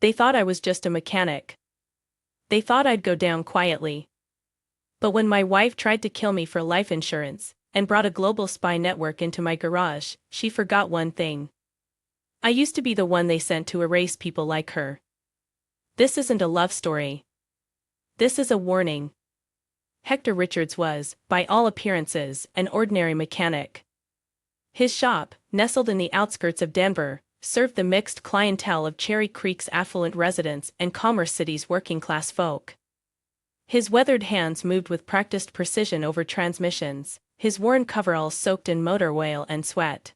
They thought I was just a mechanic. They thought I'd go down quietly. But when my wife tried to kill me for life insurance, and brought a global spy network into my garage, she forgot one thing. I used to be the one they sent to erase people like her. This isn't a love story. This is a warning. Hector Richards was, by all appearances, an ordinary mechanic. His shop, nestled in the outskirts of Denver, served the mixed clientele of Cherry Creek's affluent residents and Commerce City's working-class folk. His weathered hands moved with practiced precision over transmissions, his worn coveralls soaked in motor oil and sweat.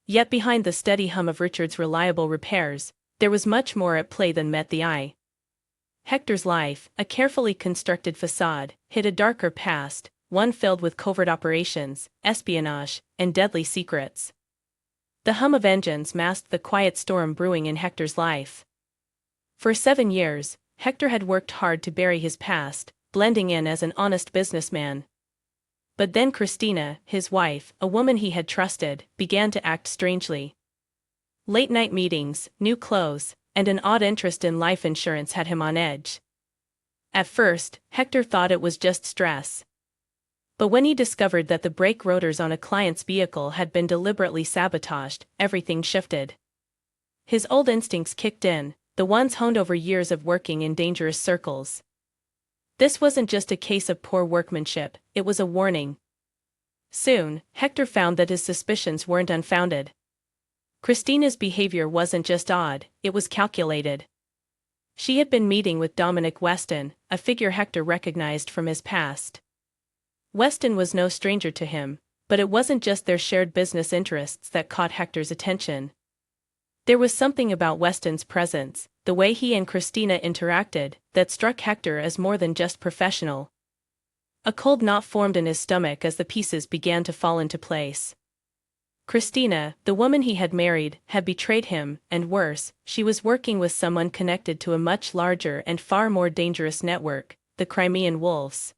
Yet behind the steady hum of Richard's reliable repairs, there was much more at play than met the eye. Hector's life, a carefully constructed facade, hid a darker past, one filled with covert operations, espionage, and deadly secrets. The hum of engines masked the quiet storm brewing in Hector's life. For 7 years, Hector had worked hard to bury his past, blending in as an honest businessman. But then Christina, his wife, a woman he had trusted, began to act strangely. Late-night meetings, new clothes, and an odd interest in life insurance had him on edge. At first, Hector thought it was just stress. But when he discovered that the brake rotors on a client's vehicle had been deliberately sabotaged, everything shifted. His old instincts kicked in, the ones honed over years of working in dangerous circles. This wasn't just a case of poor workmanship, it was a warning. Soon, Hector found that his suspicions weren't unfounded. Christina's behavior wasn't just odd, it was calculated. She had been meeting with Dominic Weston, a figure Hector recognized from his past. Weston was no stranger to him, but it wasn't just their shared business interests that caught Hector's attention. There was something about Weston's presence, the way he and Christina interacted, that struck Hector as more than just professional. A cold knot formed in his stomach as the pieces began to fall into place. Christina, the woman he had married, had betrayed him, and worse, she was working with someone connected to a much larger and far more dangerous network, the Crimean Wolves.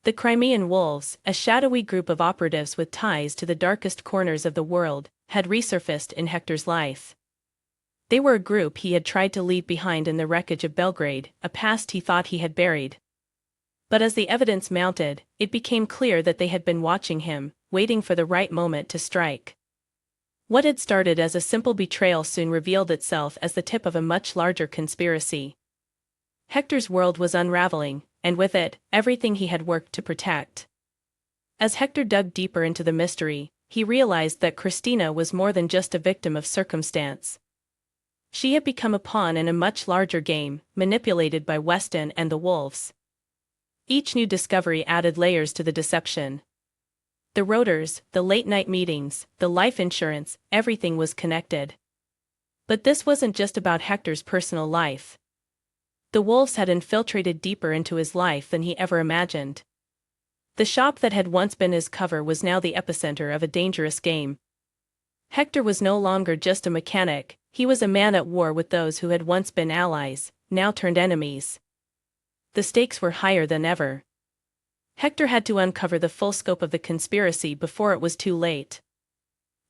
The Crimean Wolves, a shadowy group of operatives with ties to the darkest corners of the world, had resurfaced in Hector's life. They were a group he had tried to leave behind in the wreckage of Belgrade, a past he thought he had buried. But as the evidence mounted, it became clear that they had been watching him, waiting for the right moment to strike. What had started as a simple betrayal soon revealed itself as the tip of a much larger conspiracy. Hector's world was unraveling, and with it, everything he had worked to protect. As Hector dug deeper into the mystery, he realized that Christina was more than just a victim of circumstance. She had become a pawn in a much larger game, manipulated by Weston and the Wolves. Each new discovery added layers to the deception. The rotors, the late-night meetings, the life insurance, everything was connected. But this wasn't just about Hector's personal life. The Wolves had infiltrated deeper into his life than he ever imagined. The shop that had once been his cover was now the epicenter of a dangerous game. Hector was no longer just a mechanic, he was a man at war with those who had once been allies, now turned enemies. The stakes were higher than ever. Hector had to uncover the full scope of the conspiracy before it was too late.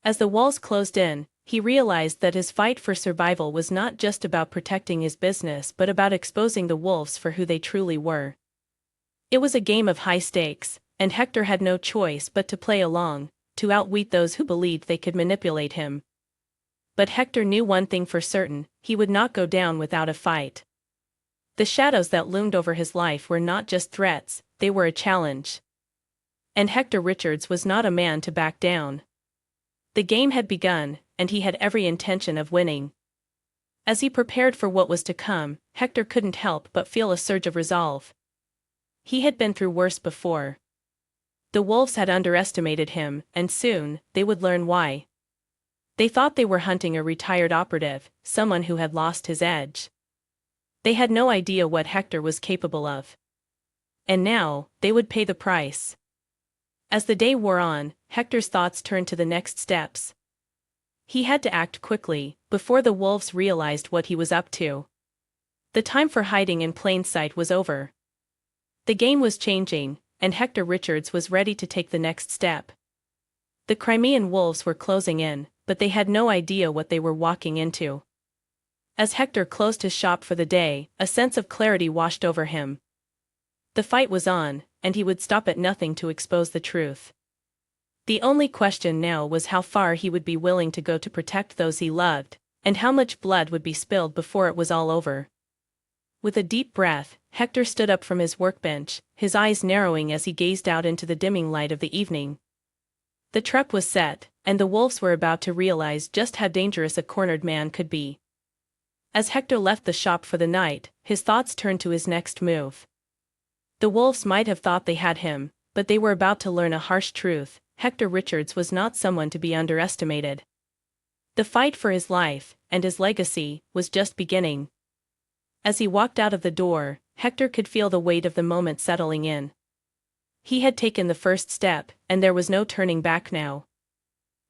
As the walls closed in, he realized that his fight for survival was not just about protecting his business but about exposing the Wolves for who they truly were. It was a game of high stakes, and Hector had no choice but to play along, to outwit those who believed they could manipulate him. But Hector knew one thing for certain, he would not go down without a fight. The shadows that loomed over his life were not just threats, they were a challenge. And Hector Richards was not a man to back down. The game had begun, and he had every intention of winning. As he prepared for what was to come, Hector couldn't help but feel a surge of resolve. He had been through worse before. The Wolves had underestimated him, and soon, they would learn why. They thought they were hunting a retired operative, someone who had lost his edge. They had no idea what Hector was capable of. And now, they would pay the price. As the day wore on, Hector's thoughts turned to the next steps. He had to act quickly, before the Wolves realized what he was up to. The time for hiding in plain sight was over. The game was changing, and Hector Richards was ready to take the next step. The Crimean Wolves were closing in, but they had no idea what they were walking into. As Hector closed his shop for the day, a sense of clarity washed over him. The fight was on, and he would stop at nothing to expose the truth. The only question now was how far he would be willing to go to protect those he loved, and how much blood would be spilled before it was all over. With a deep breath, Hector stood up from his workbench, his eyes narrowing as he gazed out into the dimming light of the evening. The trap was set, and the wolves were about to realize just how dangerous a cornered man could be. As Hector left the shop for the night, his thoughts turned to his next move. The wolves might have thought they had him, but they were about to learn a harsh truth: Hector Richards was not someone to be underestimated. The fight for his life, and his legacy, was just beginning. As he walked out of the door, Hector could feel the weight of the moment settling in. He had taken the first step, and there was no turning back now.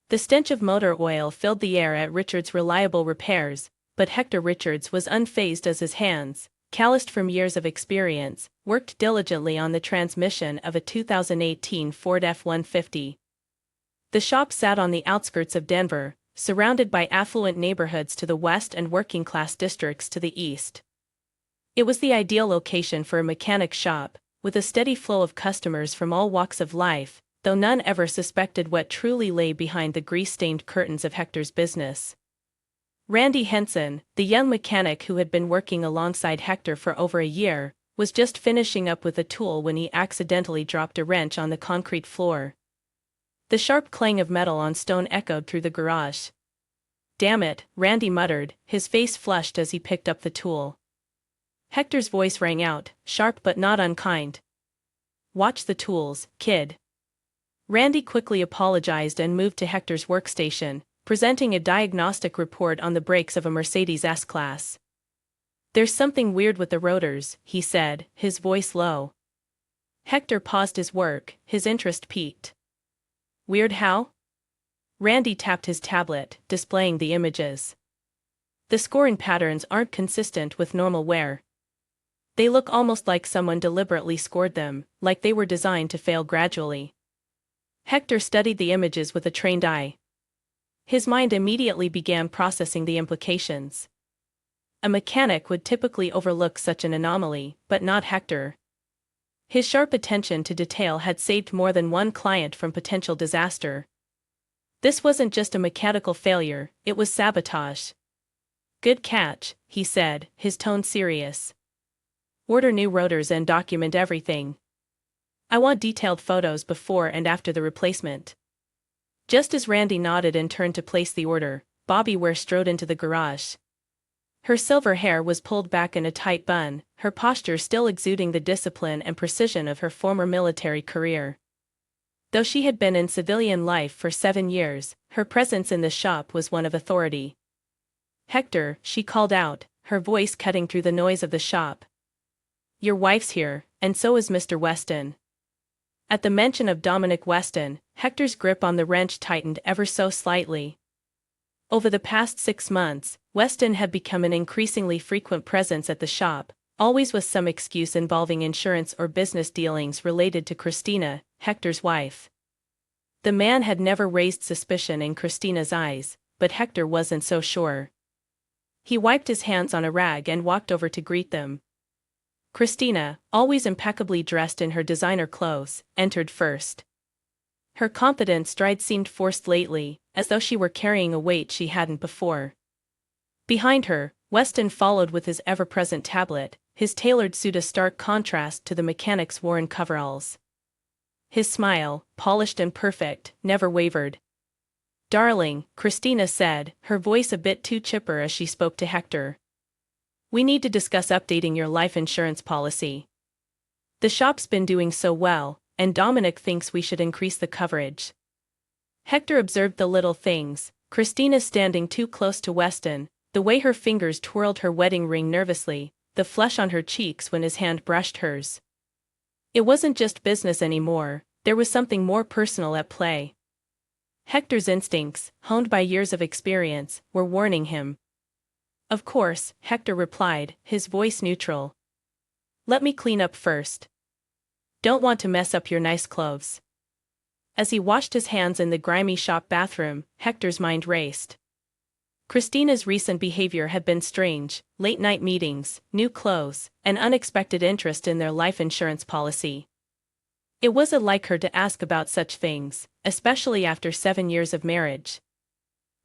The stench of motor oil filled the air at Richards' reliable repairs, but Hector Richards was unfazed as his hands, calloused from years of experience, worked diligently on the transmission of a 2018 Ford F-150. The shop sat on the outskirts of Denver, surrounded by affluent neighborhoods to the west and working-class districts to the east. It was the ideal location for a mechanic shop, with a steady flow of customers from all walks of life, though none ever suspected what truly lay behind the grease-stained curtains of Hector's business. Randy Henson, the young mechanic who had been working alongside Hector for over a year, was just finishing up with a tool when he accidentally dropped a wrench on the concrete floor. The sharp clang of metal on stone echoed through the garage. "Damn it," Randy muttered, his face flushed as he picked up the tool. Hector's voice rang out, sharp but not unkind. "Watch the tools, kid." Randy quickly apologized and moved to Hector's workstation, presenting a diagnostic report on the brakes of a Mercedes S-Class. "There's something weird with the rotors," he said, his voice low. Hector paused his work, his interest piqued. "Weird how?" Randy tapped his tablet, displaying the images. "The scoring patterns aren't consistent with normal wear. They look almost like someone deliberately scored them, like they were designed to fail gradually." Hector studied the images with a trained eye. His mind immediately began processing the implications. A mechanic would typically overlook such an anomaly, but not Hector. His sharp attention to detail had saved more than one client from potential disaster. This wasn't just a mechanical failure, it was sabotage. "Good catch," he said, his tone serious. "Order new rotors and document everything. I want detailed photos before and after the replacement." Just as Randy nodded and turned to place the order, Bobby Ware strode into the garage. Her silver hair was pulled back in a tight bun, her posture still exuding the discipline and precision of her former military career. Though she had been in civilian life for 7 years, her presence in the shop was one of authority. "Hector," she called out, her voice cutting through the noise of the shop. "Your wife's here, and so is Mr. Weston." At the mention of Dominic Weston, Hector's grip on the wrench tightened ever so slightly. Over the past 6 months, Weston had become an increasingly frequent presence at the shop, always with some excuse involving insurance or business dealings related to Christina, Hector's wife. The man had never raised suspicion in Christina's eyes, but Hector wasn't so sure. He wiped his hands on a rag and walked over to greet them. Christina, always impeccably dressed in her designer clothes, entered first. Her confident stride seemed forced lately, as though she were carrying a weight she hadn't before. Behind her, Weston followed with his ever-present tablet, his tailored suit a stark contrast to the mechanic's worn coveralls. His smile, polished and perfect, never wavered. "Darling," Christina said, her voice a bit too chipper as she spoke to Hector. "We need to discuss updating your life insurance policy. The shop's been doing so well, and Dominic thinks we should increase the coverage." Hector observed the little things, Christina standing too close to Weston, the way her fingers twirled her wedding ring nervously, the flush on her cheeks when his hand brushed hers. It wasn't just business anymore, there was something more personal at play. Hector's instincts, honed by years of experience, were warning him. "Of course," Hector replied, his voice neutral. "Let me clean up first. Don't want to mess up your nice clothes." As he washed his hands in the grimy shop bathroom, Hector's mind raced. Christina's recent behavior had been strange: late-night meetings, new clothes, and unexpected interest in their life insurance policy. It wasn't like her to ask about such things, especially after 7 years of marriage.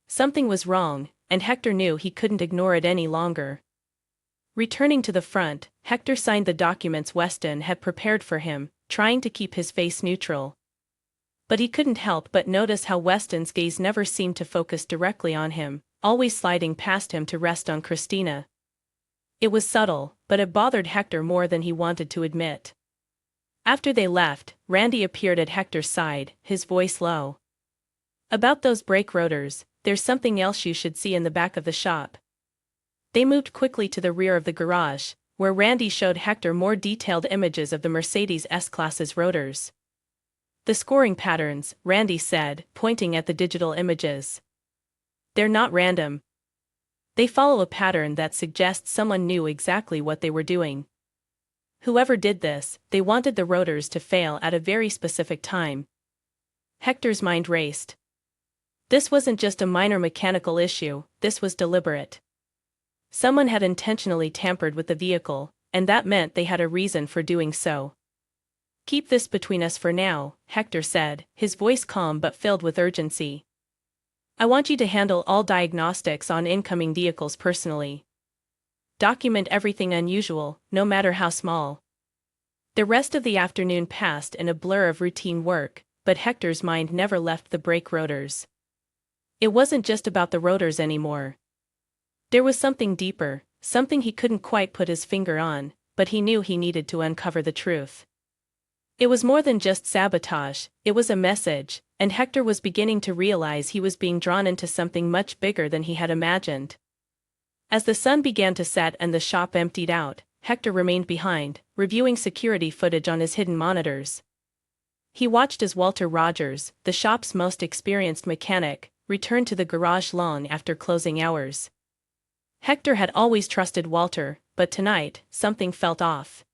Something was wrong, and Hector knew he couldn't ignore it any longer. Returning to the front, Hector signed the documents Weston had prepared for him, trying to keep his face neutral. But he couldn't help but notice how Weston's gaze never seemed to focus directly on him, always sliding past him to rest on Christina. It was subtle, but it bothered Hector more than he wanted to admit. After they left, Randy appeared at Hector's side, his voice low. "About those brake rotors, there's something else you should see in the back of the shop." They moved quickly to the rear of the garage, where Randy showed Hector more detailed images of the Mercedes S-Class's rotors. "The scoring patterns," Randy said, pointing at the digital images. "They're not random. They follow a pattern that suggests someone knew exactly what they were doing. Whoever did this, they wanted the rotors to fail at a very specific time." Hector's mind raced. This wasn't just a minor mechanical issue, this was deliberate. Someone had intentionally tampered with the vehicle, and that meant they had a reason for doing so. "Keep this between us for now," Hector said, his voice calm but filled with urgency. "I want you to handle all diagnostics on incoming vehicles personally. Document everything unusual, no matter how small." The rest of the afternoon passed in a blur of routine work, but Hector's mind never left the brake rotors. It wasn't just about the rotors anymore. There was something deeper, something he couldn't quite put his finger on, but he knew he needed to uncover the truth. It was more than just sabotage, it was a message, and Hector was beginning to realize he was being drawn into something much bigger than he had imagined. As the sun began to set and the shop emptied out, Hector remained behind, reviewing security footage on his hidden monitors. He watched as Walter Rogers, the shop's most experienced mechanic, returned to the garage long after closing hours. Hector had always trusted Walter, but tonight, something felt off.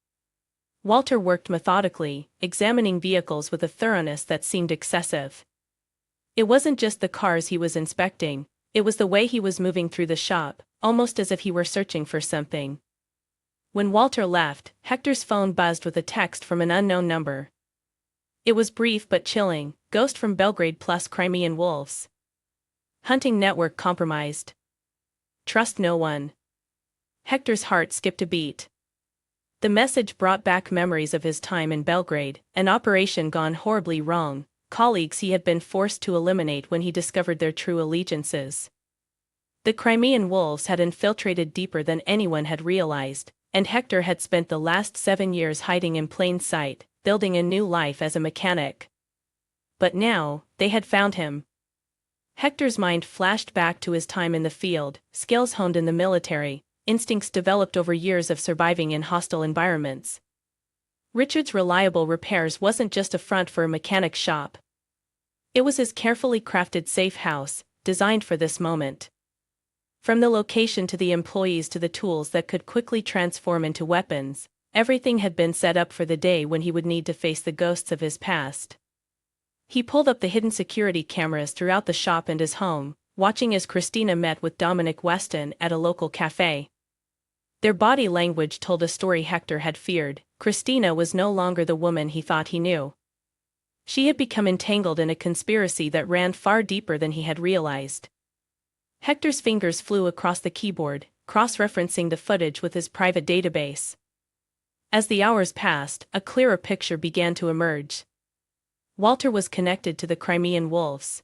Walter worked methodically, examining vehicles with a thoroughness that seemed excessive. It wasn't just the cars he was inspecting, it was the way he was moving through the shop, almost as if he were searching for something. When Walter left, Hector's phone buzzed with a text from an unknown number. It was brief but chilling: "Ghost from Belgrade plus Crimean Wolves. Hunting network compromised. Trust no one." Hector's heart skipped a beat. The message brought back memories of his time in Belgrade, an operation gone horribly wrong, colleagues he had been forced to eliminate when he discovered their true allegiances. The Crimean Wolves had infiltrated deeper than anyone had realized, and Hector had spent the last 7 years hiding in plain sight, building a new life as a mechanic. But now, they had found him. Hector's mind flashed back to his time in the field, skills honed in the military, instincts developed over years of surviving in hostile environments. Richards' reliable repairs wasn't just a front for a mechanic shop. It was his carefully crafted safe house, designed for this moment. From the location to the employees to the tools that could quickly transform into weapons, everything had been set up for the day when he would need to face the ghosts of his past. He pulled up the hidden security cameras throughout the shop and his home, watching as Christina met with Dominic Weston at a local cafe. Their body language told a story Hector had feared. Christina was no longer the woman he thought he knew. She had become entangled in a conspiracy that ran far deeper than he had realized. Hector's fingers flew across the keyboard, cross-referencing the footage with his private database. As the hours passed, a clearer picture began to emerge. Walter was connected to the Crimean Wolves.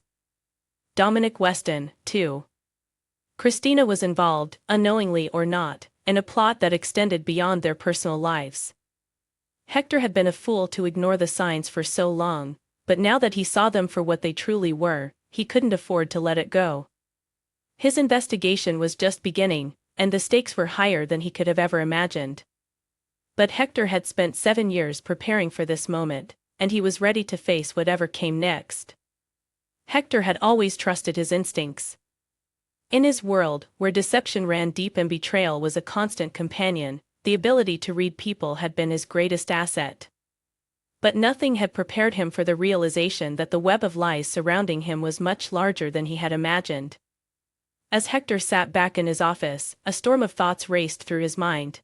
Dominic Weston, too. Christina was involved, unknowingly or not, in a plot that extended beyond their personal lives. Hector had been a fool to ignore the signs for so long, but now that he saw them for what they truly were, he couldn't afford to let it go. His investigation was just beginning, and the stakes were higher than he could have ever imagined. But Hector had spent 7 years preparing for this moment, and he was ready to face whatever came next. Hector had always trusted his instincts. In his world, where deception ran deep and betrayal was a constant companion, the ability to read people had been his greatest asset. But nothing had prepared him for the realization that the web of lies surrounding him was much larger than he had imagined. As Hector sat back in his office, a storm of thoughts raced through his mind.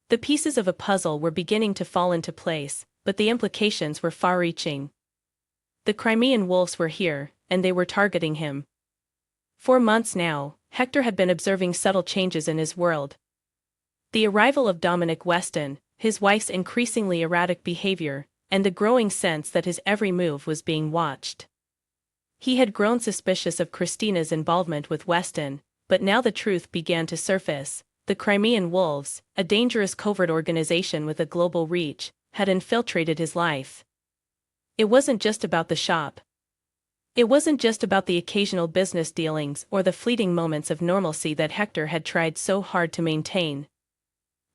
The pieces of a puzzle were beginning to fall into place, but the implications were far-reaching. The Crimean Wolves were here, and they were targeting him. For months now, Hector had been observing subtle changes in his world. The arrival of Dominic Weston, his wife's increasingly erratic behavior, and the growing sense that his every move was being watched. He had grown suspicious of Christina's involvement with Weston, but now the truth began to surface. The Crimean Wolves, a dangerous covert organization with a global reach, had infiltrated his life. It wasn't just about the shop. It wasn't just about the occasional business dealings or the fleeting moments of normalcy that Hector had tried so hard to maintain.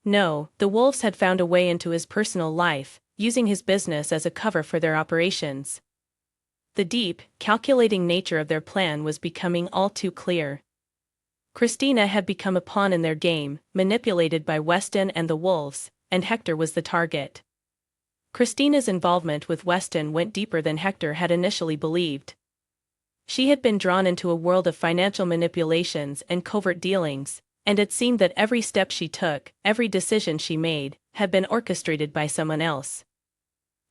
No, the Wolves had found a way into his personal life, using his business as a cover for their operations. The deep, calculating nature of their plan was becoming all too clear. Christina had become a pawn in their game, manipulated by Weston and the Wolves, and Hector was the target. Christina's involvement with Weston went deeper than Hector had initially believed. She had been drawn into a world of financial manipulations and covert dealings, and it seemed that every step she took, every decision she made, had been orchestrated by someone else.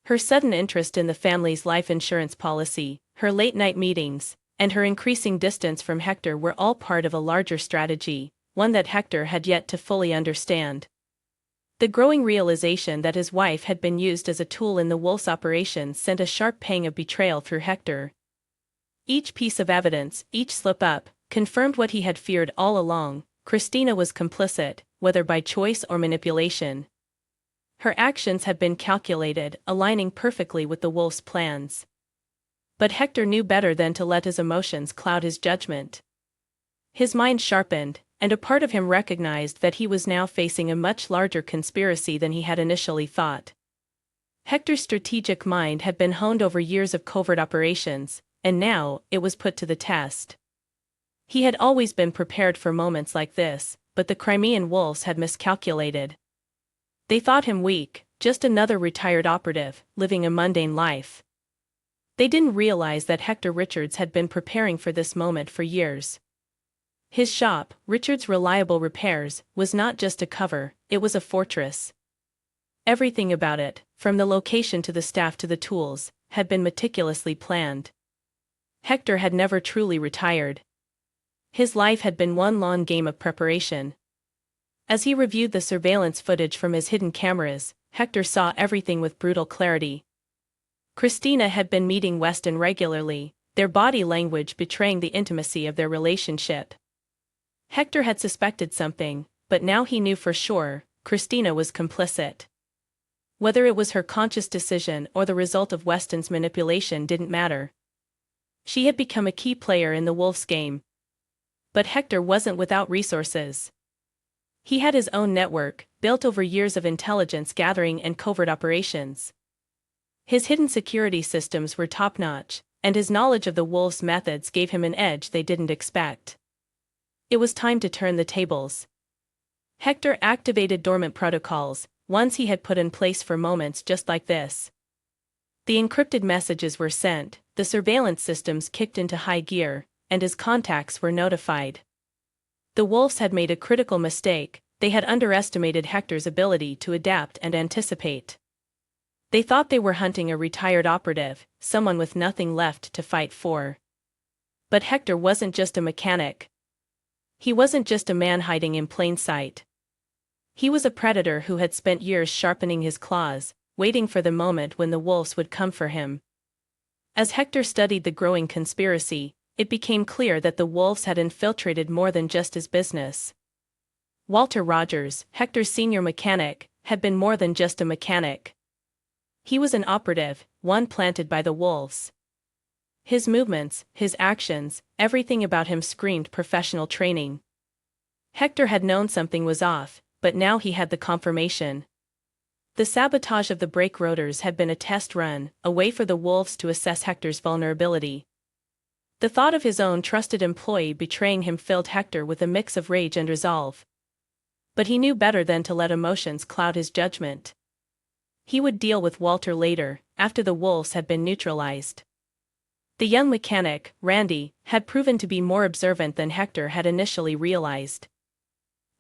Her sudden interest in the family's life insurance policy, her late-night meetings, and her increasing distance from Hector were all part of a larger strategy, one that Hector had yet to fully understand. The growing realization that his wife had been used as a tool in the Wolves' operations sent a sharp pang of betrayal through Hector. Each piece of evidence, each slip-up, confirmed what he had feared all along: Christina was complicit, whether by choice or manipulation. Her actions had been calculated, aligning perfectly with the Wolves' plans. But Hector knew better than to let his emotions cloud his judgment. His mind sharpened, and a part of him recognized that he was now facing a much larger conspiracy than he had initially thought. Hector's strategic mind had been honed over years of covert operations, and now it was put to the test. He had always been prepared for moments like this, but the Crimean Wolves had miscalculated. They thought him weak, just another retired operative, living a mundane life. They didn't realize that Hector Richards had been preparing for this moment for years. His shop, Richards' Reliable Repairs, was not just a cover, it was a fortress. Everything about it, from the location to the staff to the tools, had been meticulously planned. Hector had never truly retired. His life had been one long game of preparation. As he reviewed the surveillance footage from his hidden cameras, Hector saw everything with brutal clarity. Christina had been meeting Weston regularly, their body language betraying the intimacy of their relationship. Hector had suspected something, but now he knew for sure: Christina was complicit. Whether it was her conscious decision or the result of Weston's manipulation didn't matter. She had become a key player in the Wolves' game. But Hector wasn't without resources. He had his own network, built over years of intelligence gathering and covert operations. His hidden security systems were top-notch, and his knowledge of the Wolves' methods gave him an edge they didn't expect. It was time to turn the tables. Hector activated dormant protocols, ones he had put in place for moments just like this. The encrypted messages were sent, the surveillance systems kicked into high gear, and his contacts were notified. The Wolves had made a critical mistake: they had underestimated Hector's ability to adapt and anticipate. They thought they were hunting a retired operative, someone with nothing left to fight for. But Hector wasn't just a mechanic. He wasn't just a man hiding in plain sight. He was a predator who had spent years sharpening his claws, waiting for the moment when the Wolves would come for him. As Hector studied the growing conspiracy, it became clear that the Wolves had infiltrated more than just his business. Walter Rogers, Hector's senior mechanic, had been more than just a mechanic. He was an operative, one planted by the Wolves. His movements, his actions, everything about him screamed professional training. Hector had known something was off, but now he had the confirmation. The sabotage of the brake rotors had been a test run, a way for the Wolves to assess Hector's vulnerability. The thought of his own trusted employee betraying him filled Hector with a mix of rage and resolve. But he knew better than to let emotions cloud his judgment. He would deal with Walter later, after the Wolves had been neutralized. The young mechanic, Randy, had proven to be more observant than Hector had initially realized.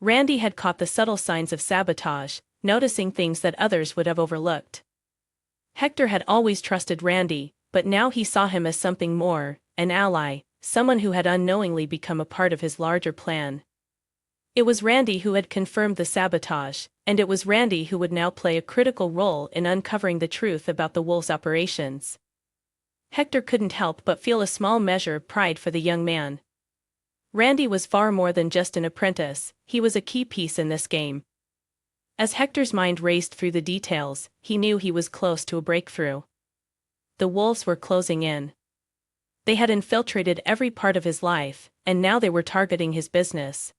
Randy had caught the subtle signs of sabotage, noticing things that others would have overlooked. Hector had always trusted Randy, but now he saw him as something more, an ally, someone who had unknowingly become a part of his larger plan. It was Randy who had confirmed the sabotage, and it was Randy who would now play a critical role in uncovering the truth about the Wolves' operations. Hector couldn't help but feel a small measure of pride for the young man. Randy was far more than just an apprentice, he was a key piece in this game. As Hector's mind raced through the details, he knew he was close to a breakthrough. The Wolves were closing in. They had infiltrated every part of his life, and now they were targeting his business.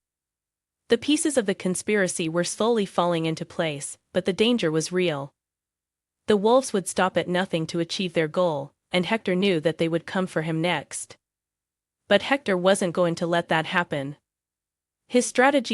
The pieces of the conspiracy were slowly falling into place, but the danger was real. The Wolves would stop at nothing to achieve their goal, and Hector knew that they would come for him next. But Hector wasn't going to let that happen. His strategy